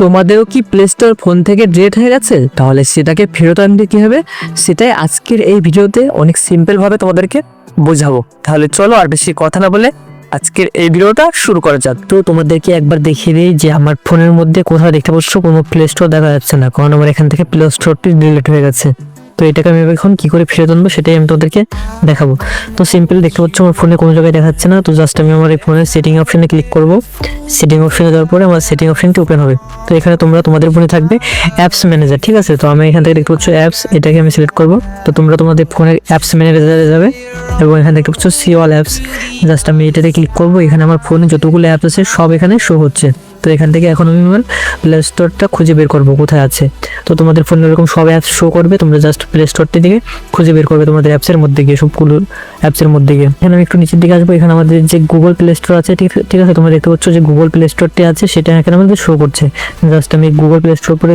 তোমাদেরও কি play store phone থেকে ডিলিট হয়ে গেছে? তাহলে সেটাকে ফেরত আনতে কি হবে সেটাই আজকের এই ভিডিওতে অনেক সিম্পল ভাবে তোমাদেরকে বোঝাবো। তাহলে চলো আর বেশি কথা না বলে আজকের এই ভিডিওটা শুরু করা যাক। তো তোমাদেরকে একবার দেখিয়ে দিই যে আমার ফোনের মধ্যে কোথাও দেখতে পাচ্ছ কোনো প্লে স্টোর দেখা যাচ্ছে না, কারণ আমার এখান থেকে প্লে স্টোরটি ডিলিট হয়ে গেছে। তো এটাকে আমি এখন কি করে ফেরত আনবো সেটাই আমি তোমাদেরকে দেখাবো। তো সিম্পল দেখতে পাচ্ছ আমার ফোনে কোনো জায়গায় দেখাচ্ছে না, তো জাস্ট আমি আমার এই ফোনের সেটিং অপশনে ক্লিক করব। সেটিং অপশনে যাওয়ার পরে আমার সেটিং অপশনটি ওপেন হবে। তো এখানে তোমাদের ফোনে থাকবে অ্যাপস ম্যানেজার, ঠিক আছে? তো আমি এখান থেকে দেখতে পাচ্ছ অ্যাপস, এটাকে আমি সিলেক্ট করব। তো তোমরা তোমাদের ফোনের অ্যাপস ম্যানেজারে যাবে এবং এখানে দেখতে পাচ্ছ সি অল অ্যাপস, জাস্ট আমি এটাতে ক্লিক করব। এখানে আমার ফোনে যতগুলো অ্যাপস আছে সব এখানে শো হচ্ছে। তো এখান থেকে এখন আমি আমার প্লে স্টোরটা খুঁজে বের করবো কোথায় আছে। তো তোমাদের ফোনে এরকম সব অ্যাপস শো করবে, তোমরা জাস্ট প্লে স্টোরটি থেকে খুঁজে বের করবে তোমাদের অ্যাপসের মধ্যে গিয়ে, সবগুলো অ্যাপসের মধ্যে গিয়ে। এখানে আমি একটু নিচের দিকে আসবো, এখানে আমাদের যে গুগল প্লে স্টোর আছে, ঠিক আছে, তোমরা দেখতে পাচ্ছ যে গুগল প্লে স্টোরটি আছে সেটা এখানে আমাদের শো করছে। জাস্ট আমি গুগল প্লে স্টোর পরে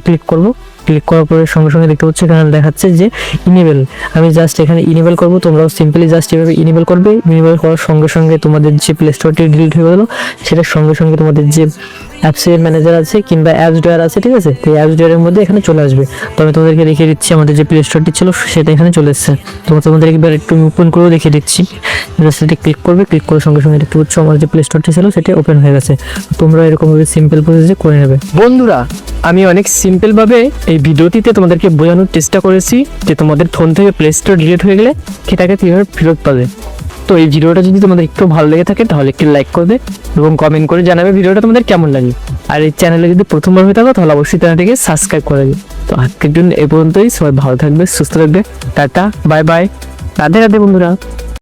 ক্লিক করবো। ক্লিক করার পরে সঙ্গে সঙ্গে দেখতে পাচ্ছ এখানে দেখাচ্ছে যে ইনেবল। আমি জাস্ট এখানে ইনেবল করবো, তোমরাও সিম্পলি জাস্ট এভাবে ইনেবল করবে। ইনেবল করার সঙ্গে সঙ্গে তোমাদের যে প্লে স্টোরটি ডিলিট হয়ে গেলো সেটার সঙ্গে সঙ্গে তোমাদের যে অ্যাপসের ম্যানেজার আছে কিংবা অ্যাপস ড্রয়ার আছে, ঠিক আছে, তো অ্যাপস ড্রয়ারের মধ্যে এখানে চলে আসবে। তো আমি তোমাদেরকে দেখিয়ে দিচ্ছি আমাদের যে প্লে স্টোরটি ছিল সেটা এখানে চলে এসেছে। তোমাদের একবার একটু ওপেন করেও দেখিয়ে দিচ্ছি। সেটা ক্লিক করবে, ক্লিক করার সঙ্গে সঙ্গে দেখতে পাচ্ছ আমার যে প্লে স্টোরটি ছিল সেটা ওপেন হয়ে গেছে। তোমরা এরকমভাবে সিম্পল প্রসেসে করে নেবে। বন্ধুরা, আমি অনেক সিম্পলভাবে এই ভিডিওটিতে তোমাদেরকে বোঝানোর চেষ্টা করেছি যে তোমাদের ফোন থেকে প্লে স্টোর ডিলিট হয়ে গেলে সেটাকে কীভাবে ফেরত পাবে। তো এই ভিডিওটা যদি তোমাদের একটু ভালো লেগে থাকে তাহলে একটু লাইক করবে এবং কমেন্ট করে জানাবে ভিডিওটা তোমাদের কেমন লাগে। আর এই চ্যানেলে যদি প্রথমবার হয়ে থাকো তাহলে অবশ্যই চ্যানেলটিকে সাবস্ক্রাইব করে দিও। তো আজকের জন্য এই পর্যন্তই। সবাই ভালো থাকবে, সুস্থ থাকবে। Tata, bye bye, Radhe Radhe বন্ধুরা।